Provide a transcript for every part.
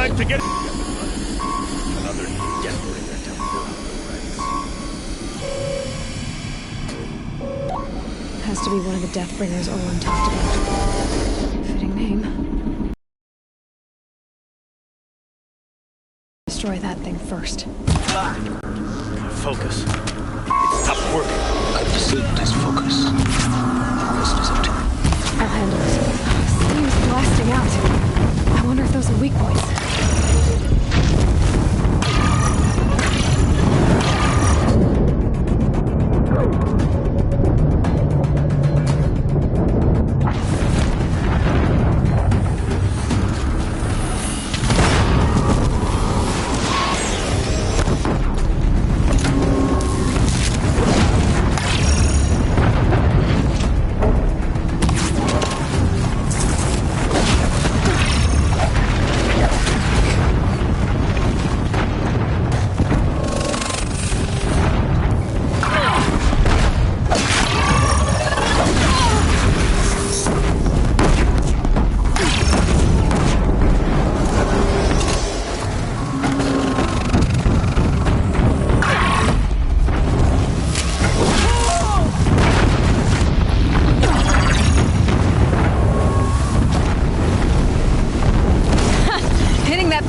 time to get... Another Deathbringer to burn the rights. Has to be one of the Deathbringers Olin talked about. Fitting name. Destroy that thing first. Focus. It stopped working. I've disabled his focus. Rest is up to you. I'll handle it. Steam's blasting out. I wonder if those are weak points.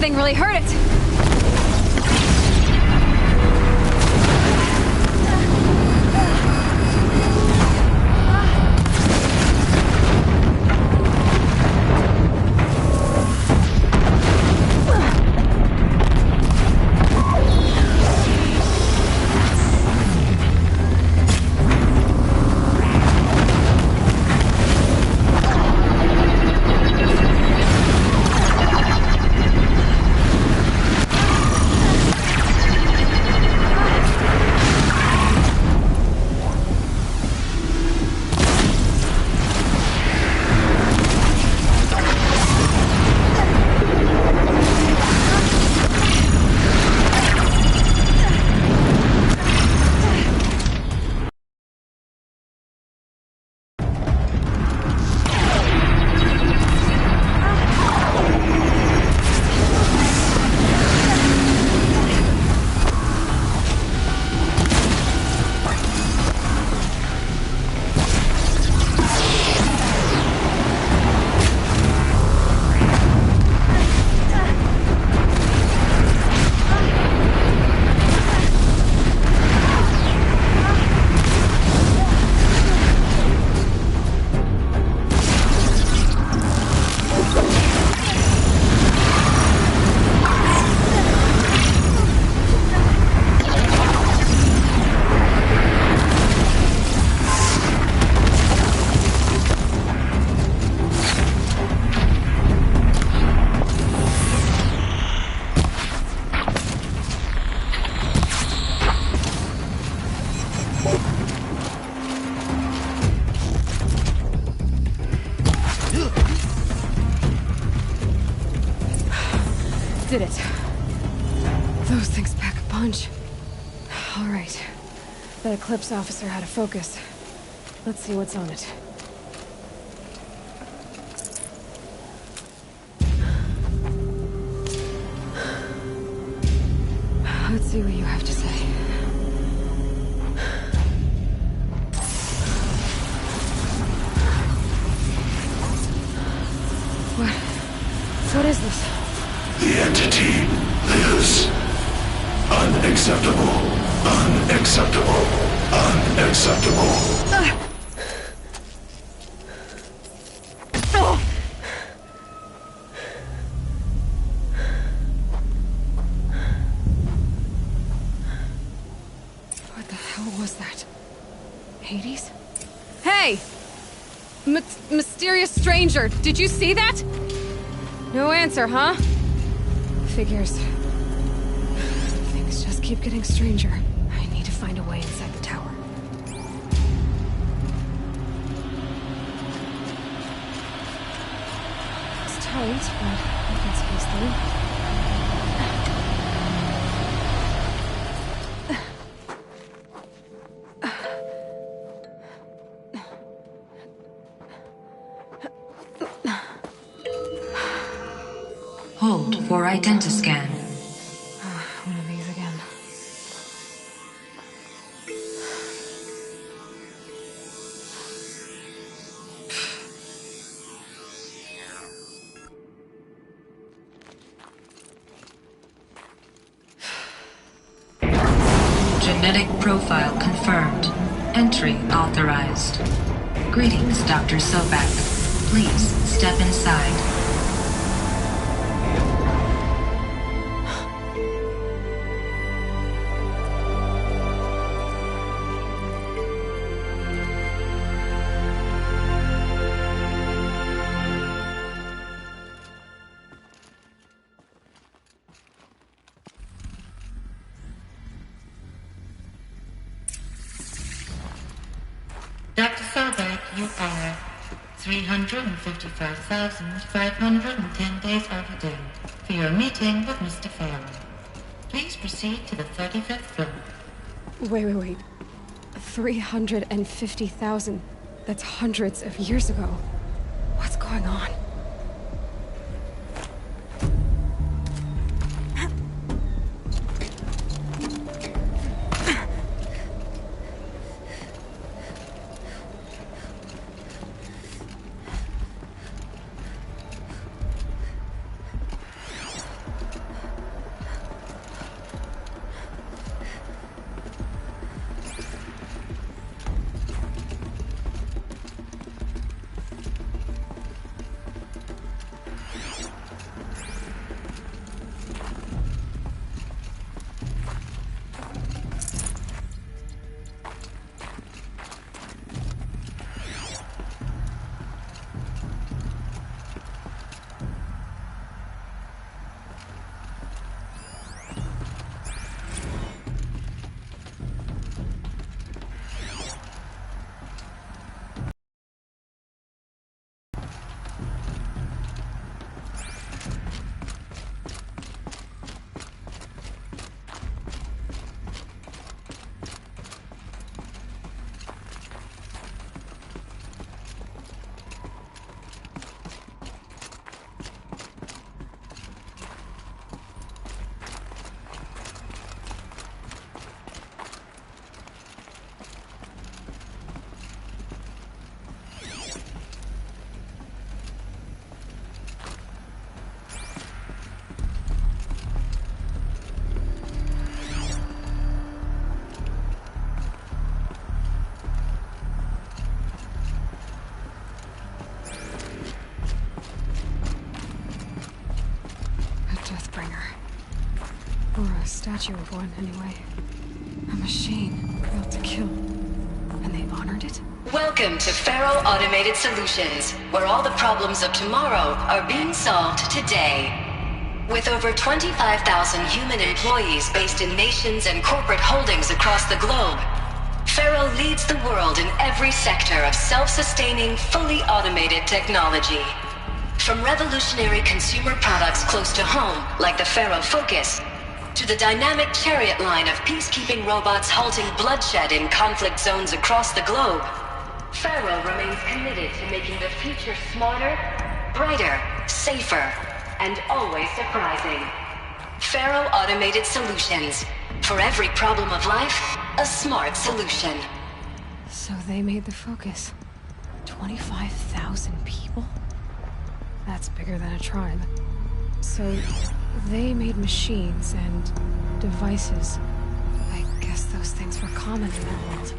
Thing really hurt it. Did it. Those things pack a punch. All right. That Eclipse officer had a focus. Let's see what's on it. Let's see what you have to say. What is this? The entity lives. Unacceptable. Unacceptable. Unacceptable. What the hell was that? Hades? Hey! Mysterious stranger, did you see that? No answer, huh? Figures. Things just keep getting stranger. I need to find a way inside the tower. It's tight, but I can squeeze through. Hold for identiscan. One of these again. Genetic profile confirmed. Entry authorized. Greetings, Dr. Sobak. Please step inside. Dr. Sobak, you are 355,510 days overdue for your meeting with Mr. Farrell. Please proceed to the 35th floor. Wait. 350,000. That's hundreds of years ago. What's going on? Or a statue of one, anyway. A machine built to kill. And they honored it? Welcome to Faro Automated Solutions, where all the problems of tomorrow are being solved today. With over 25,000 human employees based in nations and corporate holdings across the globe, Faro leads the world in every sector of self-sustaining, fully automated technology. From revolutionary consumer products close to home, like the Faro Focus, to the dynamic chariot line of peacekeeping robots halting bloodshed in conflict zones across the globe, Faro remains committed to making the future smarter, brighter, safer, and always surprising. Faro Automated Solutions. For every problem of life, a smart solution. So they made the Focus. 25,000 people? That's bigger than a tribe. So they made machines and devices. I guess those things were common in their world.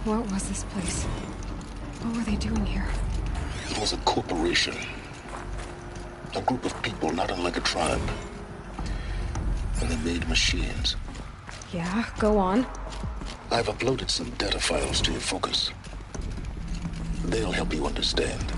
What was this place? What were they doing here? It was a corporation. A group of people not unlike a tribe. And they made machines. Yeah, go on. I've uploaded some data files to your Focus. They'll help you understand.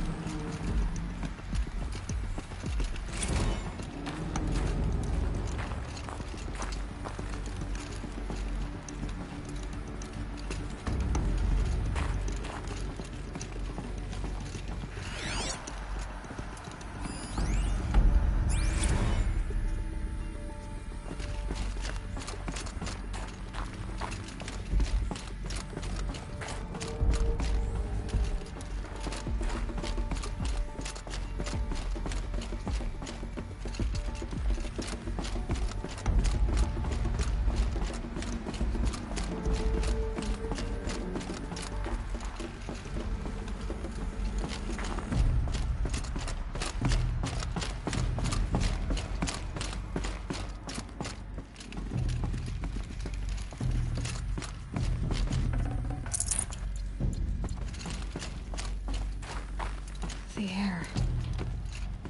The air.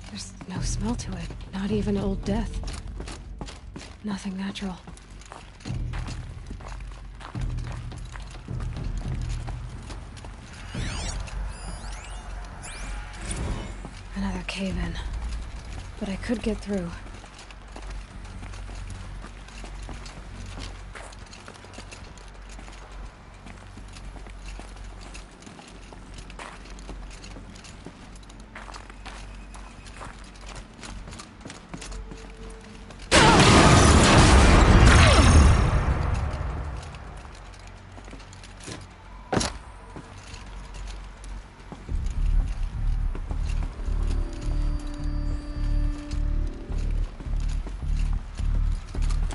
There's no smell to it. Not even old death. Nothing natural. Another cave-in. But I could get through.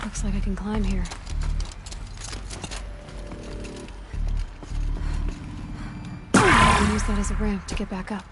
Looks like I can climb here. I can use that as a ramp to get back up.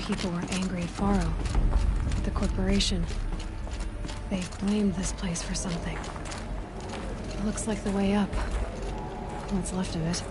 People were angry at Faro, the corporation. They blamed this place for something. It looks like the way up. What's left of it.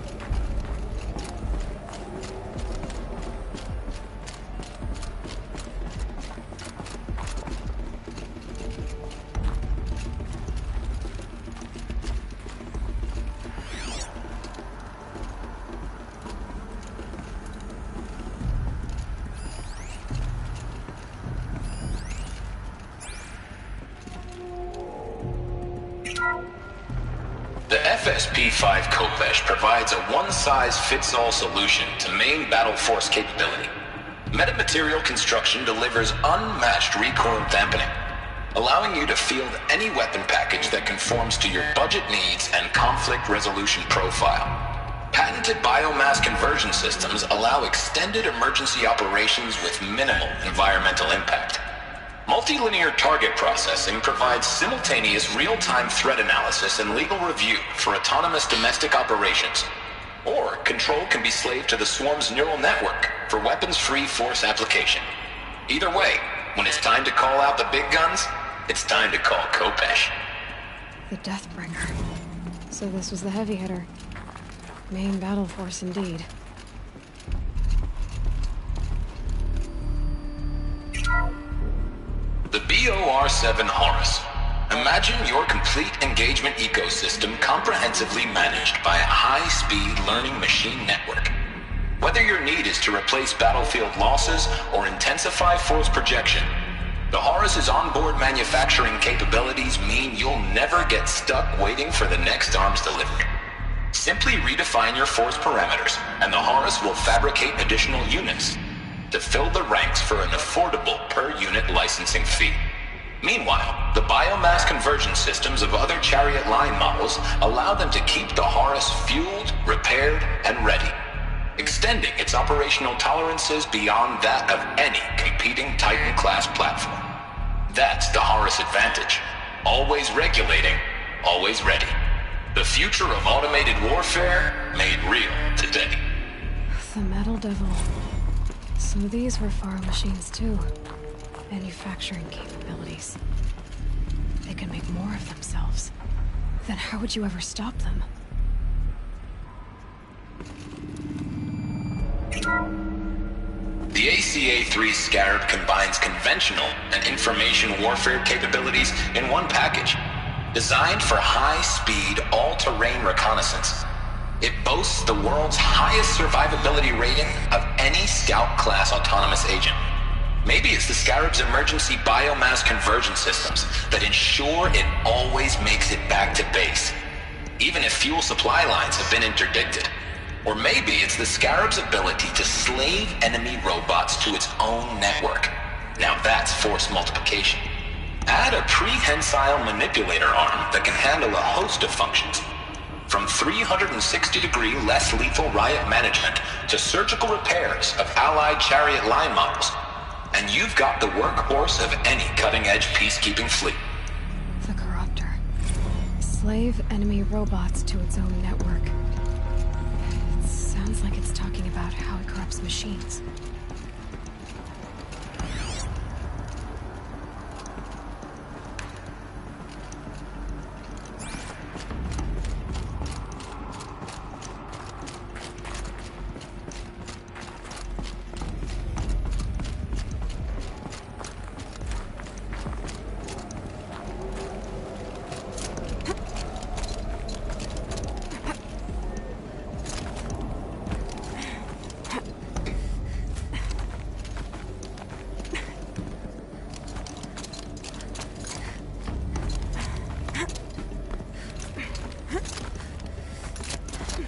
The FSP-5 Khopesh provides a one-size-fits-all solution to main battle force capability. Metamaterial construction delivers unmatched recoil dampening, allowing you to field any weapon package that conforms to your budget needs and conflict resolution profile. Patented biomass conversion systems allow extended emergency operations with minimal environmental impact. Multilinear target processing provides simultaneous real-time threat analysis and legal review for autonomous domestic operations. Or control can be slaved to the swarm's neural network for weapons-free force application. Either way, when it's time to call out the big guns, it's time to call Khopesh. The Deathbringer. So this was the heavy hitter. Main battle force indeed. The BOR-7 Horus. Imagine your complete engagement ecosystem comprehensively managed by a high-speed learning machine network. Whether your need is to replace battlefield losses or intensify force projection, the Horus's onboard manufacturing capabilities mean you'll never get stuck waiting for the next arms delivery. Simply redefine your force parameters, and the Horus will fabricate additional units to fill the ranks for an affordable per-unit licensing fee. Meanwhile, the biomass conversion systems of other Chariot line models allow them to keep the Horus fueled, repaired, and ready. extending its operational tolerances beyond that of any competing Titan-class platform. That's the Horus advantage. Always regulating, always ready. The future of automated warfare made real today. The Metal Devil. So these were Faro machines too. Manufacturing capabilities. They can make more of themselves. Then how would you ever stop them? The ACA-3 Scarab combines conventional and information warfare capabilities in one package. Designed for high-speed, all-terrain reconnaissance. It boasts the world's highest survivability rating of any Scout-class autonomous agent. Maybe it's the Scarab's emergency biomass conversion systems that ensure it always makes it back to base, even if fuel supply lines have been interdicted. Or maybe it's the Scarab's ability to slave enemy robots to its own network. Now that's force multiplication. Add a prehensile manipulator arm that can handle a host of functions. From 360-degree less lethal riot management to surgical repairs of Allied chariot line models. And you've got the workhorse of any cutting-edge peacekeeping fleet. The Corruptor. Slave enemy robots to its own network. It sounds like it's talking about how it corrupts machines.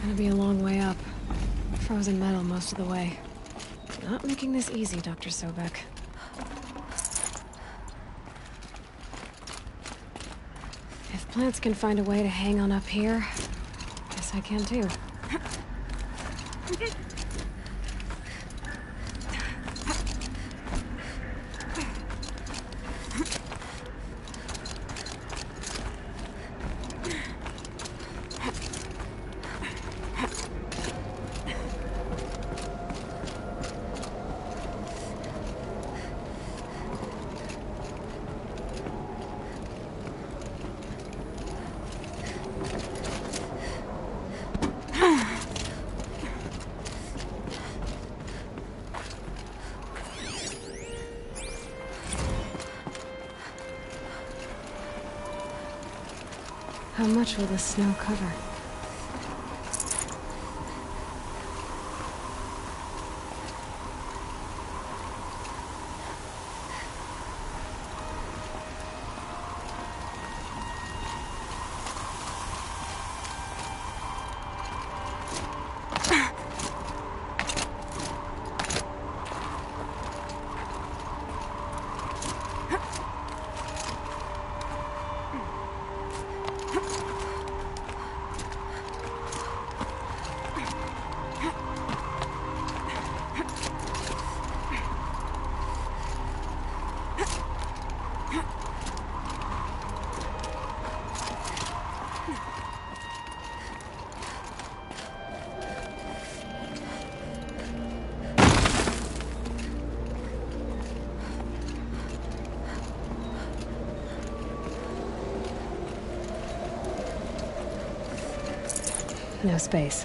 Gonna be a long way up. Frozen metal most of the way. Not making this easy, Dr. Sobek. If plants can find a way to hang on up here, guess I can too. How much will the snow cover? No space.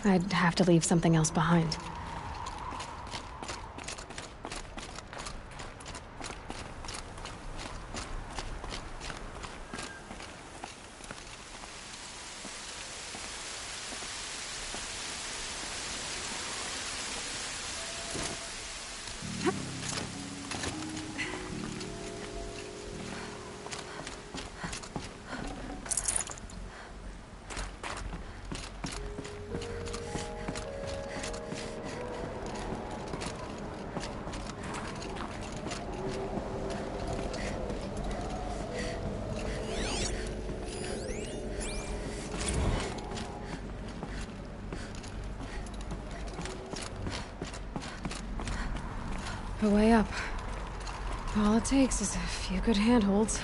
I'd have to leave something else behind. The way up. All it takes is a few good handholds.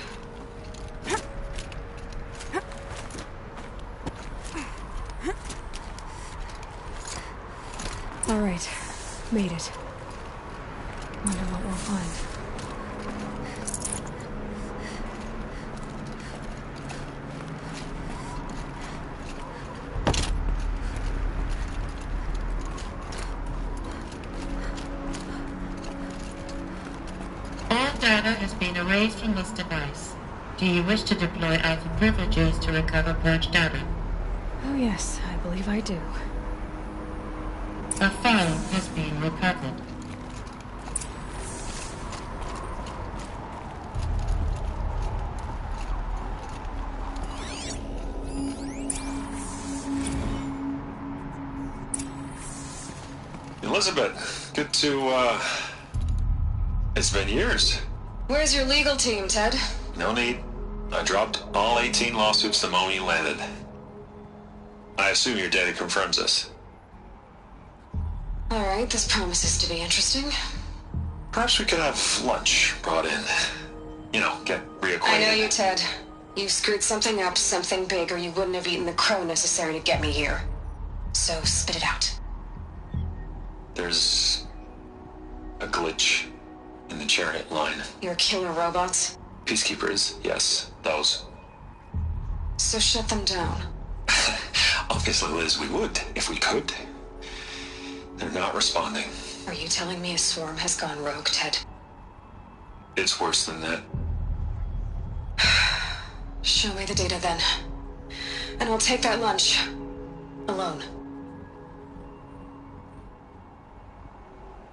All right, made it. Wonder what we'll find. Data has been erased from this device. Do you wish to deploy Alpha privileges to recover purged data? Oh yes, I believe I do. A file has been recovered. Elizabeth, good to, It's been years. Where's your legal team, Ted? No need. I dropped all 18 lawsuits the moment you landed. I assume your data confirms this. Alright, this promises to be interesting. Perhaps we could have lunch brought in. You know, get reacquainted. I know you, Ted. You screwed something up, something big, or you wouldn't have eaten the crow necessary to get me here. So, spit it out. There's a glitch in the chariot line. Your killer robots? Peacekeepers, yes, those. So shut them down. Obviously, Liz, we would, if we could. They're not responding. Are you telling me a swarm has gone rogue, Ted? It's worse than that. Show me the data then. And I'll take that lunch. Alone.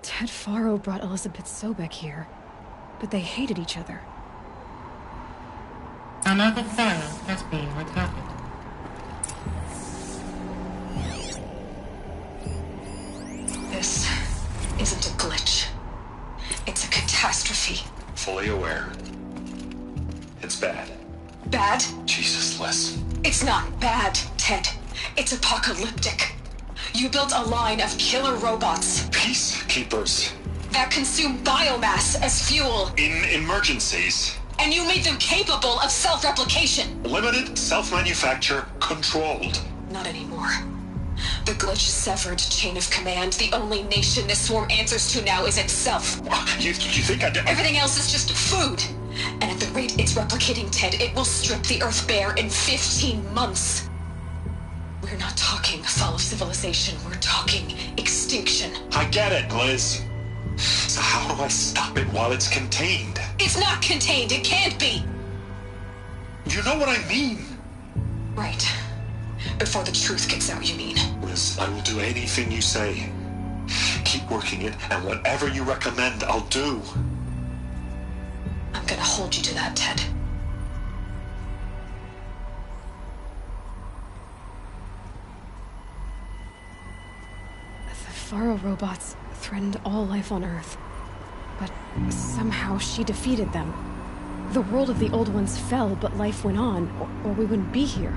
Ted Faro brought Elizabeth Sobek here, but they hated each other. Another file has been recovered. This isn't a glitch. It's a catastrophe. Fully aware. It's bad. Bad? Jesus, Liz. It's not bad, Ted. It's apocalyptic. You built a line of killer robots Peacekeepers. that consume biomass as fuel, In emergencies. and you made them capable of self-replication. Limited, self-manufacture, controlled. Not anymore. The glitch severed chain of command. The only nation this swarm answers to now is itself. You think I did? Everything else is just food. And at the rate it's replicating, Ted, it will strip the Earth bare in 15 months. We're not talking fall of civilization. We're talking extinction. I get it, Liz. So how do I stop it while it's contained? It's not contained. It can't be. You know what I mean. Right. Before the truth gets out, you mean? Liz, I will do anything you say. Keep working it, and whatever you recommend, I'll do. I'm gonna hold you to that, Ted. The Faro robots threatened all life on Earth, but somehow she defeated them. The world of the old ones fell, but life went on, or we wouldn't be here.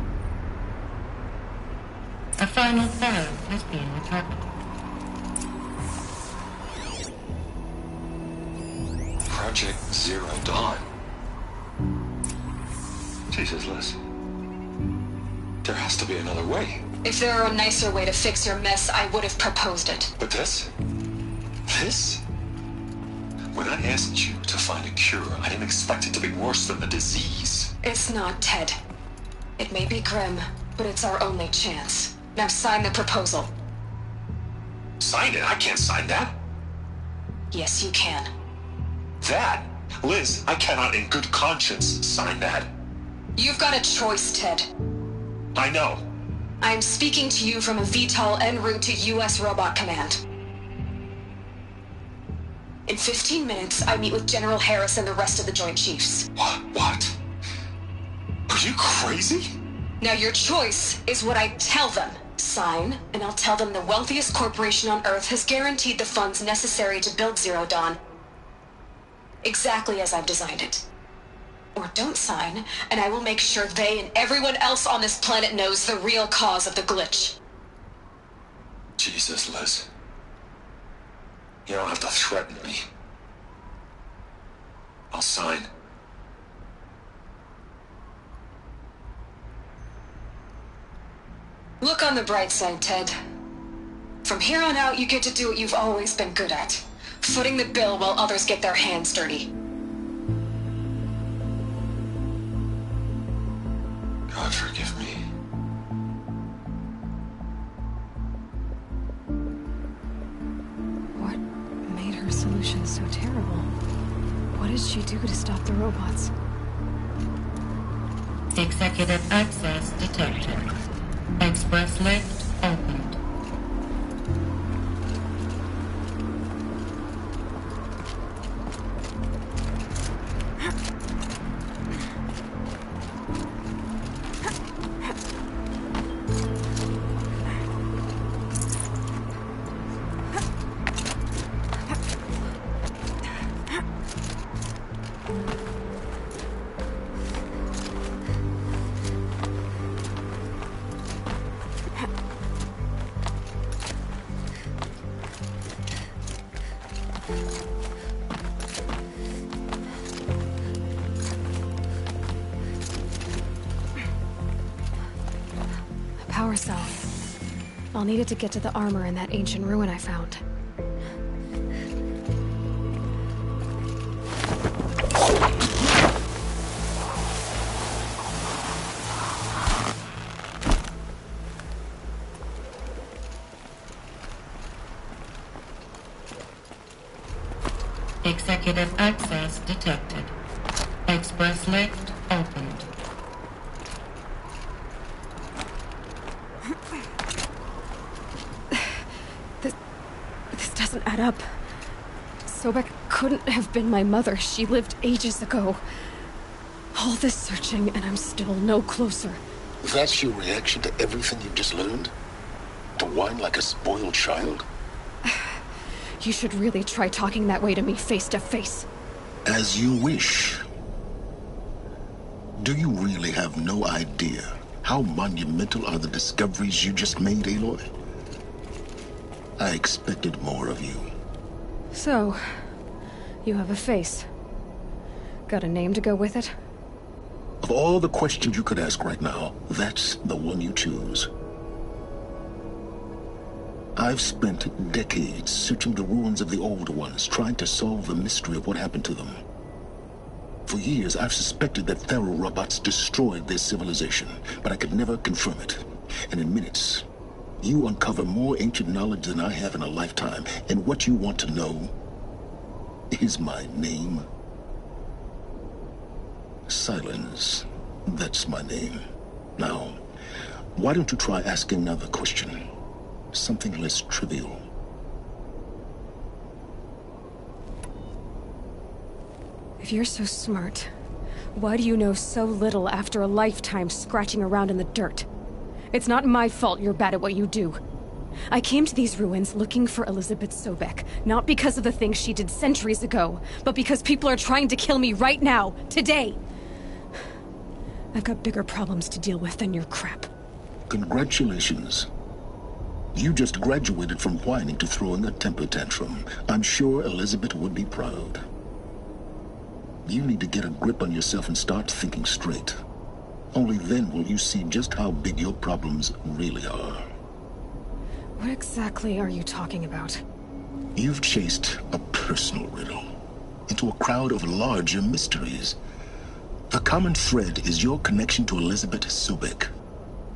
A final file has been recovered. Project Zero Dawn. Jesus, Liz. There has to be another way. If there were a nicer way to fix your mess, I would have proposed it. But this? This? When I asked you to find a cure, I didn't expect it to be worse than the disease. It's not, Ted. It may be grim, but it's our only chance. Now sign the proposal. Sign it? I can't sign that. Yes, you can. That? Liz, I cannot in good conscience sign that. You've got a choice, Ted. I know. I am speaking to you from a VTOL en route to U.S. Robot Command. In 15 minutes, I meet with General Harris and the rest of the Joint Chiefs. What? Are you crazy? Now your choice is what I tell them. Sign, and I'll tell them the wealthiest corporation on Earth has guaranteed the funds necessary to build Zero Dawn. Exactly as I've designed it. Or don't sign, and I will make sure they and everyone else on this planet knows the real cause of the glitch. Jesus, Liz. You don't have to threaten me. I'll sign. Look on the bright side, Ted. From here on out, you get to do what you've always been good at. Footing the bill while others get their hands dirty. God forgive me. What made her solution so terrible? What did she do to stop the robots? Executive access detected. Express lift opened. Power cell. I'll need it to get to the armor in that ancient ruin I found. Executive access detected. Express lift opened. This doesn't add up. Sobek couldn't have been my mother. She lived ages ago. All this searching, and I'm still no closer. That's your reaction to everything you've just learned? To whine like a spoiled child? You should really try talking that way to me face to face. As you wish. Do you really have no idea how monumental are the discoveries you just made, Aloy? I expected more of you. So, you have a face. Got a name to go with it? Of all the questions you could ask right now, that's the one you choose. I've spent decades searching the ruins of the old ones, trying to solve the mystery of what happened to them. For years, I've suspected that Thero robots destroyed their civilization, but I could never confirm it. And in minutes, you uncover more ancient knowledge than I have in a lifetime, and what you want to know is my name. Silence. That's my name. Now, why don't you try asking another question? Something less trivial. If you're so smart, why do you know so little after a lifetime scratching around in the dirt? It's not my fault you're bad at what you do. I came to these ruins looking for Elizabeth Sobek, not because of the things she did centuries ago, but because people are trying to kill me right now, today. I've got bigger problems to deal with than your crap. Congratulations. You just graduated from whining to throwing a temper tantrum. I'm sure Elizabeth would be proud. You need to get a grip on yourself and start thinking straight. Only then will you see just how big your problems really are. What exactly are you talking about? You've chased a personal riddle into a crowd of larger mysteries. The common thread is your connection to Elizabeth Sobek.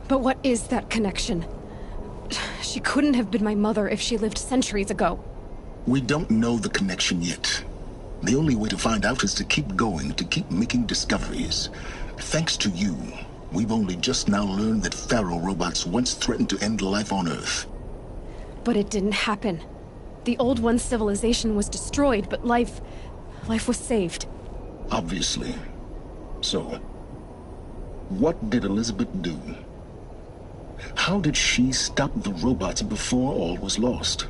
But what is that connection? She couldn't have been my mother if she lived centuries ago. We don't know the connection yet. The only way to find out is to keep going, to keep making discoveries. Thanks to you, we've only just now learned that Pharaoh robots once threatened to end life on Earth. But it didn't happen. The Old One's civilization was destroyed, but life was saved. Obviously. So, what did Elizabeth do? How did she stop the robots before all was lost?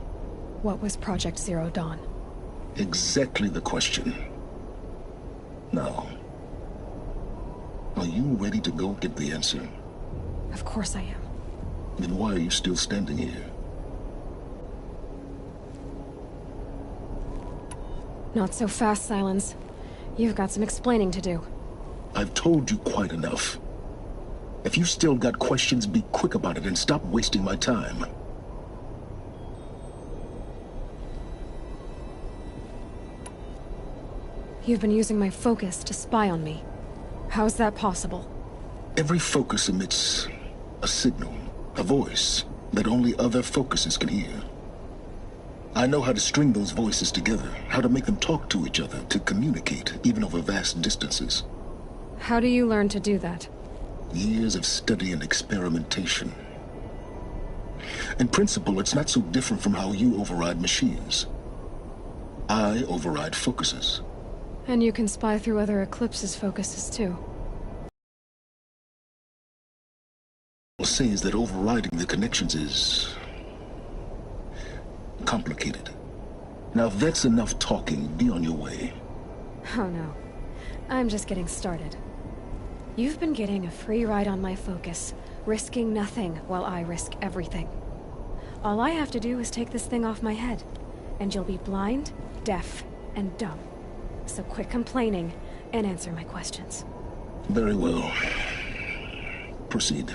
What was Project Zero Dawn? Exactly the question. Now, are you ready to go get the answer? Of course I am. Then why are you still standing here? Not so fast, Silence. You've got some explaining to do. I've told you quite enough. If you still got questions, be quick about it and stop wasting my time. You've been using my focus to spy on me. How's that possible? Every focus emits a signal, a voice, that only other focuses can hear. I know how to string those voices together, how to make them talk to each other, to communicate, even over vast distances. How do you learn to do that? Years of study and experimentation. In principle, it's not so different from how you override machines. I override focuses. And you can spy through other Eclipse's focuses, too. What I'll say is that overriding the connections is complicated. Now, if that's enough talking, be on your way. Oh no. I'm just getting started. You've been getting a free ride on my focus, risking nothing while I risk everything. All I have to do is take this thing off my head, and you'll be blind, deaf, and dumb. So quit complaining and answer my questions. Very well. Proceed.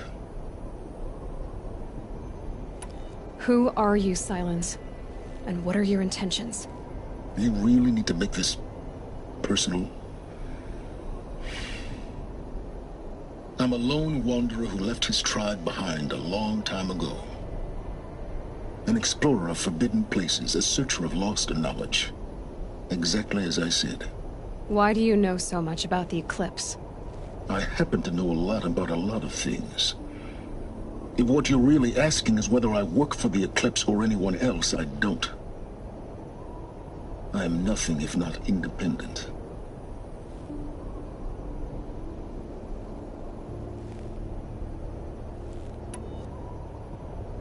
Who are you, Silence? And what are your intentions? You really need to make this personal? I'm a lone wanderer who left his tribe behind a long time ago. An explorer of forbidden places, a searcher of lost knowledge. Exactly as I said. Why do you know so much about the Eclipse? I happen to know a lot about a lot of things. If what you're really asking is whether I work for the Eclipse or anyone else, I don't. I am nothing if not independent.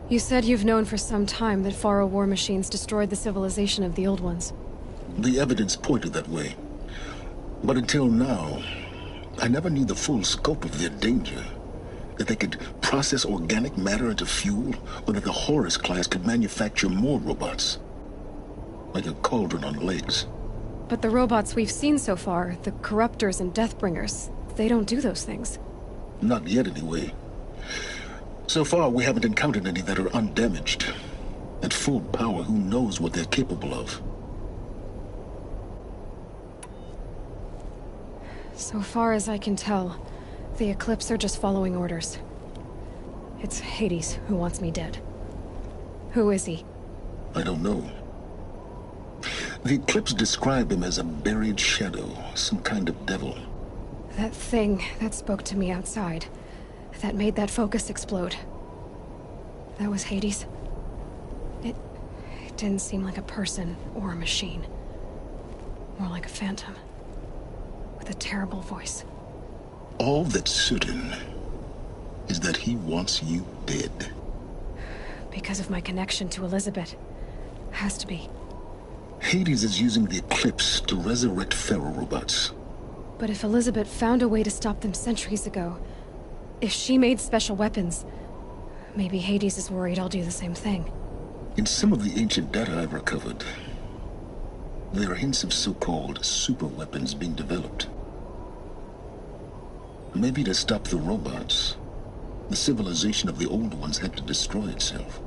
You said you've known for some time that Pharaoh war machines destroyed the civilization of the Old Ones. The evidence pointed that way. But until now, I never knew the full scope of their danger. That they could process organic matter into fuel, or that the Horus class could manufacture more robots. Like a cauldron on legs. But the robots we've seen so far, the Corruptors and Deathbringers, they don't do those things. Not yet, anyway. So far, we haven't encountered any that are undamaged. At full power, who knows what they're capable of? So far as I can tell, the Eclipse are just following orders. It's Hades who wants me dead. Who is he? I don't know. The Eclipse describe him as a buried shadow, some kind of devil. That thing that spoke to me outside, that made that focus explode. That was Hades. It didn't seem like a person or a machine. More like a phantom. With a terrible voice. All that's certain is that he wants you dead. Because of my connection to Elizabeth. Has to be. Hades is using the Eclipse to resurrect Pharaoh robots. But if Elizabeth found a way to stop them centuries ago, if she made special weapons, maybe Hades is worried I'll do the same thing. In some of the ancient data I've recovered, there are hints of so-called super weapons being developed. Maybe to stop the robots, the civilization of the Old Ones had to destroy itself.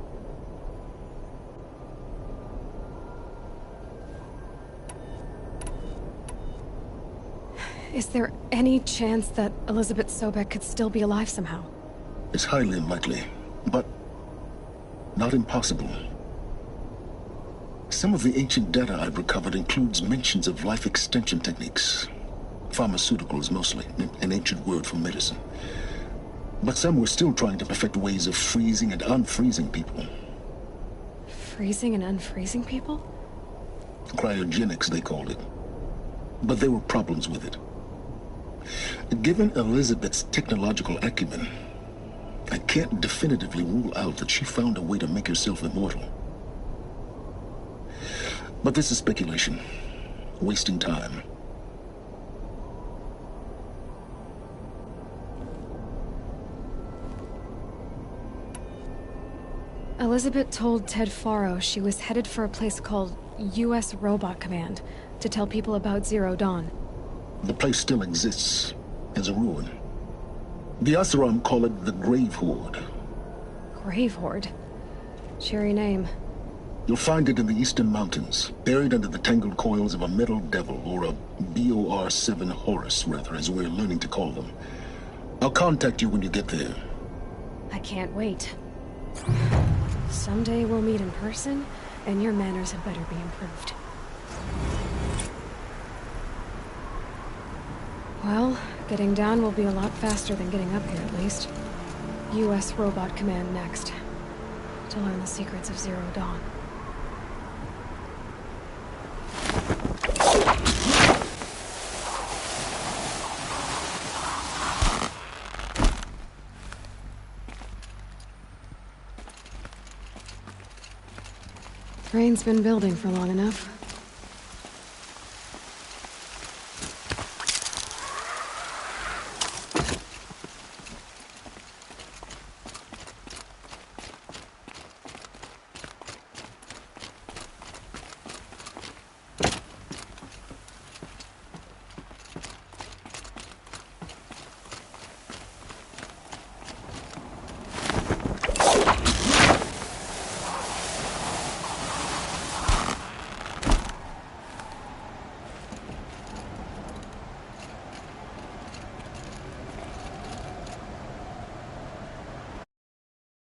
Is there any chance that Elizabeth Sobek could still be alive somehow? It's highly unlikely, but not impossible. Some of the ancient data I've recovered includes mentions of life extension techniques. Pharmaceuticals, mostly, an ancient word for medicine. But some were still trying to perfect ways of freezing and unfreezing people. Freezing and unfreezing people? Cryogenics, they called it. But there were problems with it. Given Elizabeth's technological acumen, I can't definitively rule out that she found a way to make herself immortal. But this is speculation. Wasting time. Elizabeth told Ted Faro she was headed for a place called U.S. Robot Command to tell people about Zero Dawn. The place still exists as a ruin. The Asaram call it the Grave Horde. Grave Horde? Cheery name. You'll find it in the Eastern Mountains, buried under the tangled coils of a metal devil, or a BOR-7 Horus, rather, as we're learning to call them. I'll contact you when you get there. I can't wait. Someday we'll meet in person, and your manners had better be improved. Well, getting down will be a lot faster than getting up here, at least. U.S. Robot Command next, to learn the secrets of Zero Dawn. Rain's been building for long enough.